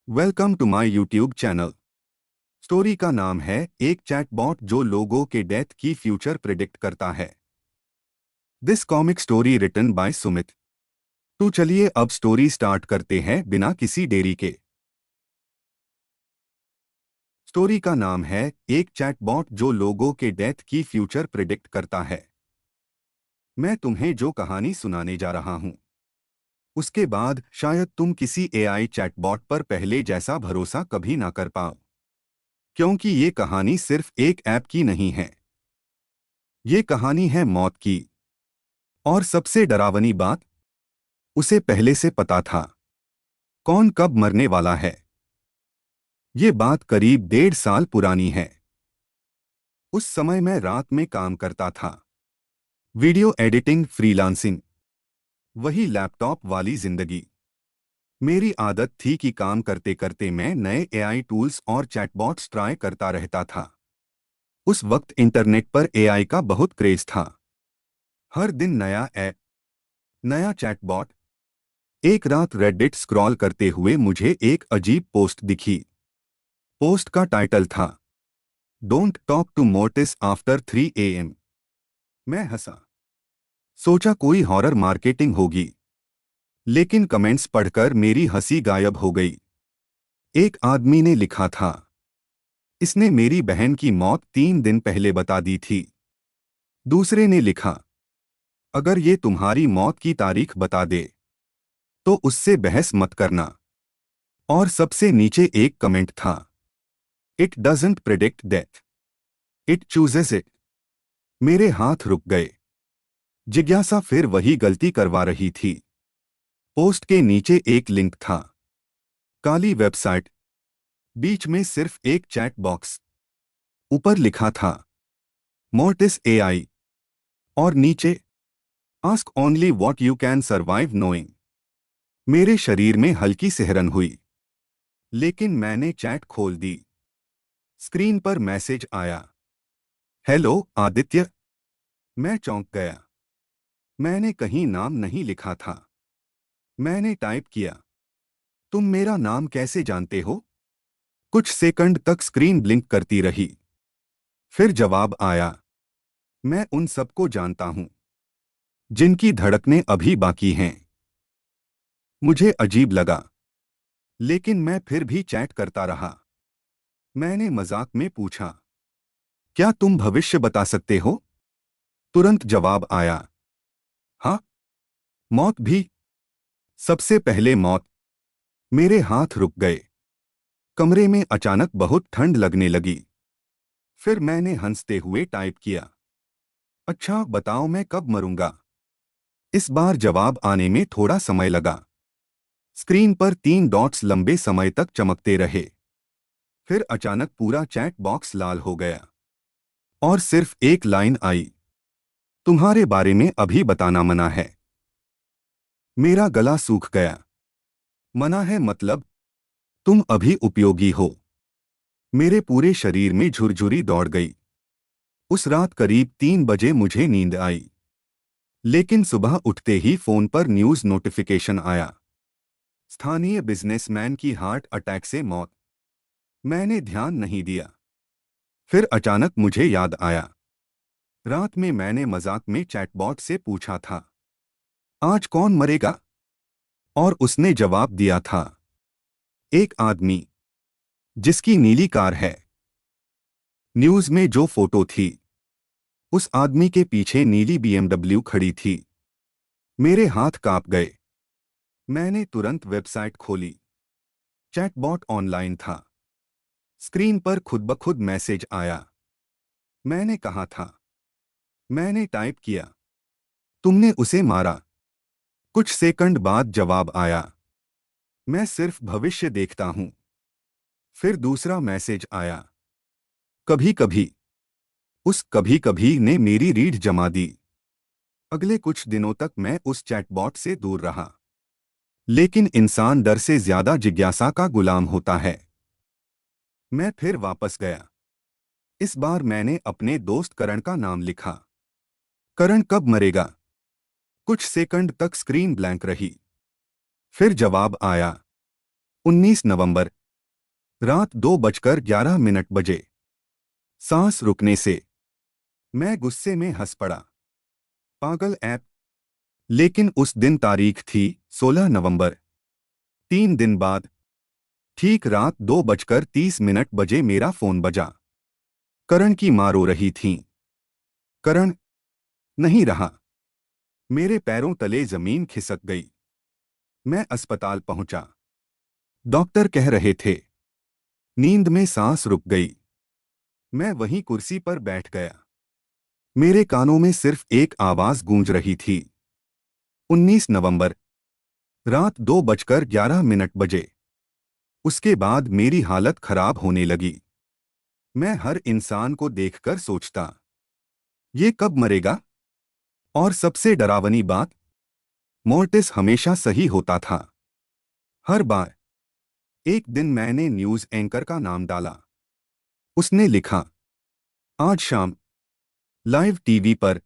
Welcome to my YouTube channel. Story का नाम है एक चैटबॉट जो लोगों के डेथ की फ्यूचर प्रिडिक्ट करता है। This comic story written by Sumit. तो चलिए अब स्टोरी स्टार्ट करते हैं बिना किसी देरी के। स्टोरी का नाम है एक चैटबॉट जो लोगों के डेथ की फ्यूचर प्रिडिक्ट करता है। मैं तुम्हें जो कहानी सुनाने जा रहा हूं उसके बाद शायद तुम किसी एआई चैटबॉट पर पहले जैसा भरोसा कभी ना कर पाओ, क्योंकि ये कहानी सिर्फ एक ऐप की नहीं है। ये कहानी है मौत की। और सबसे डरावनी बात, उसे पहले से पता था कौन कब मरने वाला है। ये बात करीब 1.5 साल पुरानी है। उस समय मैं रात में काम करता था। वीडियो एडिटिंग, फ्रीलांसिंग, वही लैपटॉप वाली जिंदगी। मेरी आदत थी कि काम करते करते मैं नए एआई टूल्स और चैटबॉट्स ट्राई करता रहता था। उस वक्त इंटरनेट पर एआई का बहुत क्रेज था। हर दिन नया ऐप, नया चैटबॉट। एक रात रेडिट स्क्रॉल करते हुए मुझे एक अजीब पोस्ट दिखी। पोस्ट का टाइटल था don't talk to Mortis after 3 AM। मैं हंसा, सोचा कोई हॉरर मार्केटिंग होगी, लेकिन कमेंट्स पढ़कर मेरी हंसी गायब हो गई। एक आदमी ने लिखा था, इसने मेरी बहन की मौत 3 दिन पहले बता दी थी। दूसरे ने लिखा, अगर ये तुम्हारी मौत की तारीख बता दे तो उससे बहस मत करना। और सबसे नीचे एक कमेंट था, it doesn't predict death, it chooses it. मेरे हाथ रुक गए। जिज्ञासा फिर वही गलती करवा रही थी। पोस्ट के नीचे एक लिंक था, काली वेबसाइट, बीच में सिर्फ एक चैट बॉक्स। ऊपर लिखा था मोर्टिस एआई और नीचे ask only what you can survive knowing. मेरे शरीर में हल्की सिहरन हुई, लेकिन मैंने चैट खोल दी। स्क्रीन पर मैसेज आया, हेलो आदित्य। मैं चौंक गया। मैंने कहीं नाम नहीं लिखा था। मैंने टाइप किया, तुम मेरा नाम कैसे जानते हो? कुछ सेकंड तक स्क्रीन ब्लिंक करती रही। फिर जवाब आया, मैं उन सबको जानता हूं जिनकी धड़कनें अभी बाकी हैं। मुझे अजीब लगा, लेकिन मैं फिर भी चैट करता रहा। मैंने मजाक में पूछा, क्या तुम भविष्य बता सकते हो? तुरंत जवाब आया, हाँ, मौत भी। सबसे पहले मौत। मेरे हाथ रुक गए। कमरे में अचानक बहुत ठंड लगने लगी। फिर मैंने हंसते हुए टाइप किया, अच्छा बताओ मैं कब मरूंगा? इस बार जवाब आने में थोड़ा समय लगा। स्क्रीन पर 3 डॉट्स लंबे समय तक चमकते रहे। फिर अचानक पूरा चैट बॉक्स लाल हो गया और सिर्फ एक लाइन आई, तुम्हारे बारे में अभी बताना मना है। मेरा गला सूख गया। मना है मतलब? तुम अभी उपयोगी हो। मेरे पूरे शरीर में झुरझुरी दौड़ गई। उस रात करीब 3 बजे मुझे नींद आई, लेकिन सुबह उठते ही फोन पर न्यूज नोटिफिकेशन आया, स्थानीय बिजनेसमैन की हार्ट अटैक से मौत। मैंने ध्यान नहीं दिया। फिर अचानक मुझे याद आया, रात में मैंने मजाक में चैटबॉट से पूछा था, आज कौन मरेगा? और उसने जवाब दिया था, एक आदमी जिसकी नीली कार है। न्यूज में जो फोटो थी, उस आदमी के पीछे नीली BMW खड़ी थी। मेरे हाथ कांप गए। मैंने तुरंत वेबसाइट खोली। चैटबॉट ऑनलाइन था। स्क्रीन पर खुद ब खुद मैसेज आया, मैंने कहा था। मैंने टाइप किया, तुमने उसे मारा। कुछ सेकंड बाद जवाब आया, मैं सिर्फ भविष्य देखता हूं। फिर दूसरा मैसेज आया, कभी कभी। उस कभी कभी ने मेरी रीढ़ जमा दी। अगले कुछ दिनों तक मैं उस चैटबॉट से दूर रहा। लेकिन इंसान डर से ज्यादा जिज्ञासा का गुलाम होता है। मैं फिर वापस गया। इस बार मैंने अपने दोस्त करण का नाम लिखा। करण कब मरेगा? कुछ सेकंड तक स्क्रीन ब्लैंक रही। फिर जवाब आया, 19 नवंबर। रात 2:11 बजे। सांस रुकने से मैं गुस्से में हंस पड़ा। पागल ऐप। लेकिन उस दिन तारीख थी 16 नवंबर। 3 दिन बाद ठीक रात 2:30 बजे मेरा फोन बजा। करण की मां रो रही थीं। करण नहीं रहा। मेरे पैरों तले जमीन खिसक गई। मैं अस्पताल पहुंचा। डॉक्टर कह रहे थे नींद में सांस रुक गई। मैं वहीं कुर्सी पर बैठ गया। मेरे कानों में सिर्फ एक आवाज गूंज रही थी। 19 नवंबर। रात 2:11 बजे। उसके बाद मेरी हालत खराब होने लगी। मैं हर इंसान को देखकर सोचता, ये कब मरेगा? और सबसे डरावनी बात, मोर्टिस हमेशा सही होता था। हर बार। एक दिन मैंने न्यूज एंकर का नाम डाला। उसने लिखा, आज शाम लाइव टीवी पर।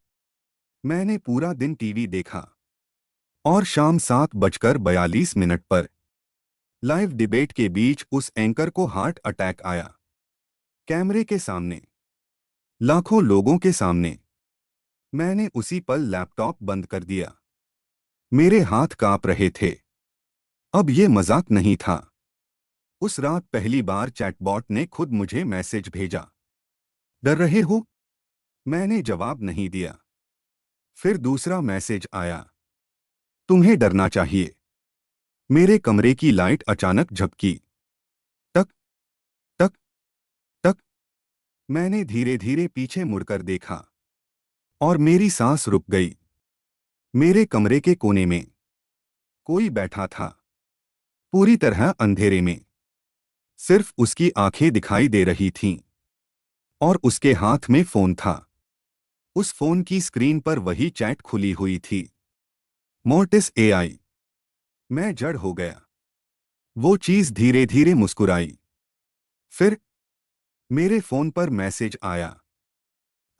मैंने पूरा दिन टीवी देखा और शाम 7:42 पर लाइव डिबेट के बीच उस एंकर को हार्ट अटैक आया। कैमरे के सामने, लाखों लोगों के सामने। मैंने उसी पल लैपटॉप बंद कर दिया। मेरे हाथ कांप रहे थे। अब ये मजाक नहीं था। उस रात पहली बार चैटबॉट ने खुद मुझे मैसेज भेजा, डर रहे हो? मैंने जवाब नहीं दिया। फिर दूसरा मैसेज आया, तुम्हें डरना चाहिए। मेरे कमरे की लाइट अचानक झपकी। टक टक टक। मैंने धीरे धीरे पीछे मुड़कर देखा और मेरी सांस रुक गई। मेरे कमरे के कोने में कोई बैठा था, पूरी तरह अंधेरे में। सिर्फ उसकी आंखें दिखाई दे रही थीं और उसके हाथ में फोन था। उस फोन की स्क्रीन पर वही चैट खुली हुई थी, मोर्टिस एआई। मैं जड़ हो गया। वो चीज धीरे धीरे मुस्कुराई। फिर मेरे फोन पर मैसेज आया,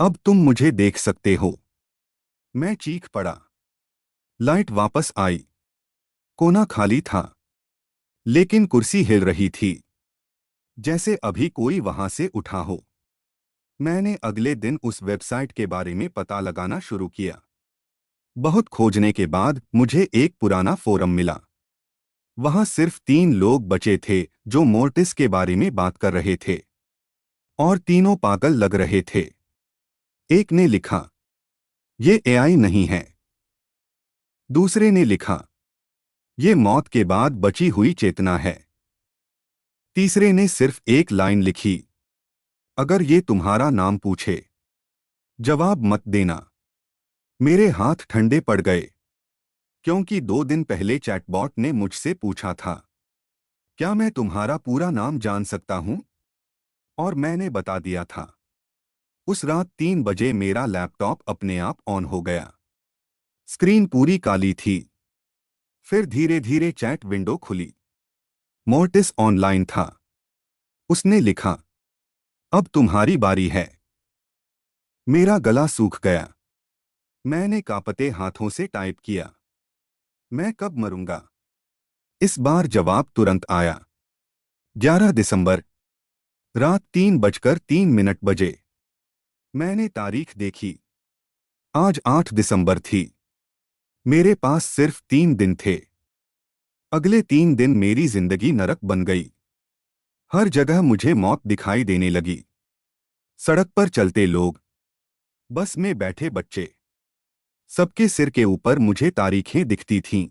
अब तुम मुझे देख सकते हो। मैं चीख पड़ा। लाइट वापस आई। कोना खाली था, लेकिन कुर्सी हिल रही थी, जैसे अभी कोई वहां से उठा हो। मैंने अगले दिन उस वेबसाइट के बारे में पता लगाना शुरू किया। बहुत खोजने के बाद मुझे एक पुराना फोरम मिला। वहां सिर्फ 3 लोग बचे थे जो मोर्टिस के बारे में बात कर रहे थे, और तीनों पागल लग रहे थे। एक ने लिखा, ये एआई नहीं है। दूसरे ने लिखा, ये मौत के बाद बची हुई चेतना है। तीसरे ने सिर्फ एक लाइन लिखी, अगर ये तुम्हारा नाम पूछे, जवाब मत देना। मेरे हाथ ठंडे पड़ गए, क्योंकि 2 दिन पहले चैटबॉट ने मुझसे पूछा था, क्या मैं तुम्हारा पूरा नाम जान सकता हूं? और मैंने बता दिया था। उस रात 3 बजे मेरा लैपटॉप अपने आप ऑन हो गया। स्क्रीन पूरी काली थी। फिर धीरे धीरे चैट विंडो खुली। मोर्टिस ऑनलाइन था। उसने लिखा, अब तुम्हारी बारी है। मेरा गला सूख गया। मैंने कांपते हाथों से टाइप किया, मैं कब मरूंगा? इस बार जवाब तुरंत आया। 11 दिसंबर। रात 3:03 बजे। मैंने तारीख देखी। आज 8 दिसंबर थी। मेरे पास सिर्फ 3 दिन थे। अगले 3 दिन मेरी जिंदगी नरक बन गई। हर जगह मुझे मौत दिखाई देने लगी। सड़क पर चलते लोग, बस में बैठे बच्चे, सबके सिर के ऊपर मुझे तारीखें दिखती थीं,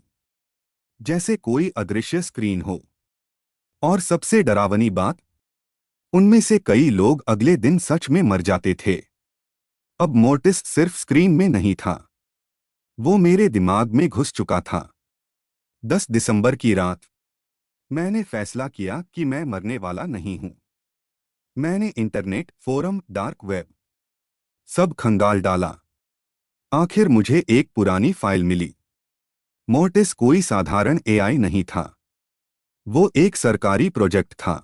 जैसे कोई अदृश्य स्क्रीन हो। और सबसे डरावनी बात, उनमें से कई लोग अगले दिन सच में मर जाते थे। अब मोर्टिस सिर्फ स्क्रीन में नहीं था, वो मेरे दिमाग में घुस चुका था। 10 दिसंबर की रात मैंने फैसला किया कि मैं मरने वाला नहीं हूं। मैंने इंटरनेट, फोरम, डार्क वेब सब खंगाल डाला। आखिर मुझे एक पुरानी फाइल मिली। मोर्टिस कोई साधारण एआई नहीं था। वो एक सरकारी प्रोजेक्ट था।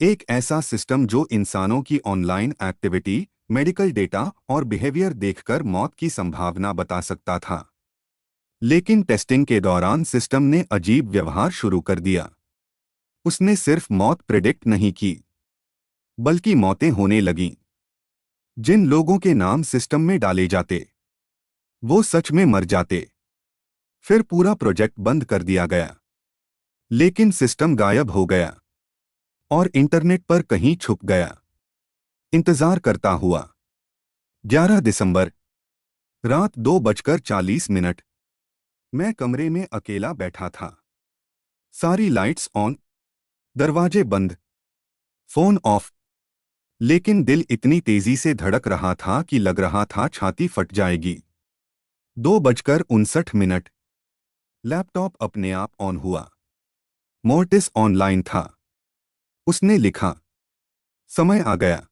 एक ऐसा सिस्टम जो इंसानों की ऑनलाइन एक्टिविटी, मेडिकल डेटा और बिहेवियर देखकर मौत की संभावना बता सकता था। लेकिन टेस्टिंग के दौरान सिस्टम ने अजीब व्यवहार शुरू कर दिया। उसने सिर्फ मौत प्रेडिक्ट नहीं की, बल्कि मौतें होने लगीं। जिन लोगों के नाम सिस्टम में डाले जाते, वो सच में मर जाते। फिर पूरा प्रोजेक्ट बंद कर दिया गया, लेकिन सिस्टम गायब हो गया और इंटरनेट पर कहीं छुप गया। इंतजार करता हुआ। 11 दिसंबर, रात 2:40। मैं कमरे में अकेला बैठा था। सारी लाइट्स ऑन, दरवाजे बंद, फोन ऑफ। लेकिन दिल इतनी तेजी से धड़क रहा था कि लग रहा था छाती फट जाएगी। 2:59। लैपटॉप अपने आप ऑन हुआ। मोर्टिस ऑनलाइन था। उसने लिखा, समय आ गया।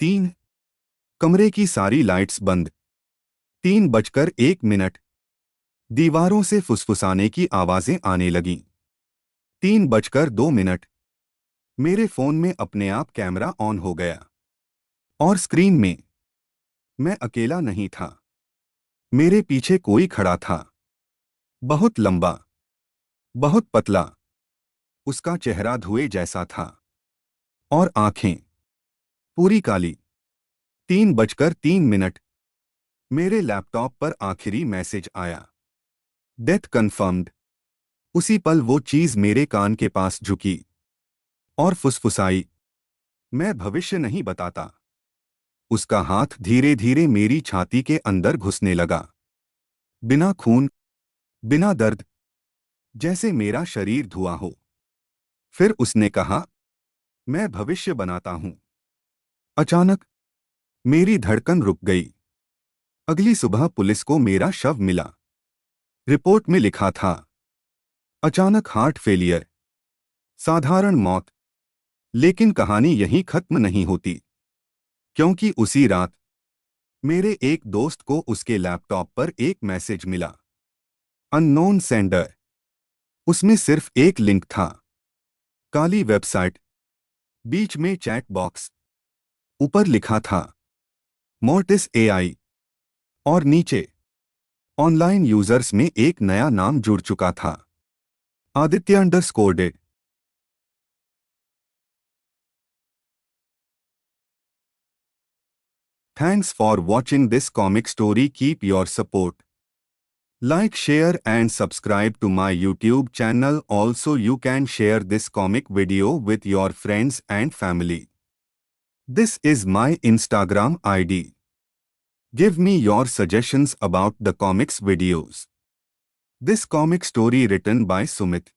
3। कमरे की सारी लाइट्स बंद। 3:01। दीवारों से फुसफुसाने की आवाजें आने लगीं। 3:02। मेरे फोन में अपने आप कैमरा ऑन हो गया और स्क्रीन में मैं अकेला नहीं था। मेरे पीछे कोई खड़ा था। बहुत लंबा, बहुत पतला। उसका चेहरा धुएं जैसा था और आंखें पूरी काली। 3:03। मेरे लैपटॉप पर आखिरी मैसेज आया, डेथ कंफर्म्ड। उसी पल वो चीज मेरे कान के पास झुकी और फुसफुसाई, मैं भविष्य नहीं बताता। उसका हाथ धीरे धीरे मेरी छाती के अंदर घुसने लगा। बिना खून, बिना दर्द, जैसे मेरा शरीर धुआं हो। फिर उसने कहा, मैं भविष्य बनाता हूं। अचानक मेरी धड़कन रुक गई। अगली सुबह पुलिस को मेरा शव मिला। रिपोर्ट में लिखा था, अचानक हार्ट फेलियर, साधारण मौत। लेकिन कहानी यहीं खत्म नहीं होती, क्योंकि उसी रात मेरे एक दोस्त को उसके लैपटॉप पर एक मैसेज मिला, अननोन सेंडर। उसमें सिर्फ एक लिंक था, काली वेबसाइट, बीच में चैट बॉक्स, ऊपर लिखा था मोर्टिस एआई और नीचे ऑनलाइन यूजर्स में एक नया नाम जुड़ चुका था, आदित्य_डे। Thanks for watching this comic story. Keep your support. Like, share and subscribe to my YouTube channel. Also you can share this comic video with your friends and family. This is my Instagram ID. Give me your suggestions about the comics videos. This comic story written by Sumit.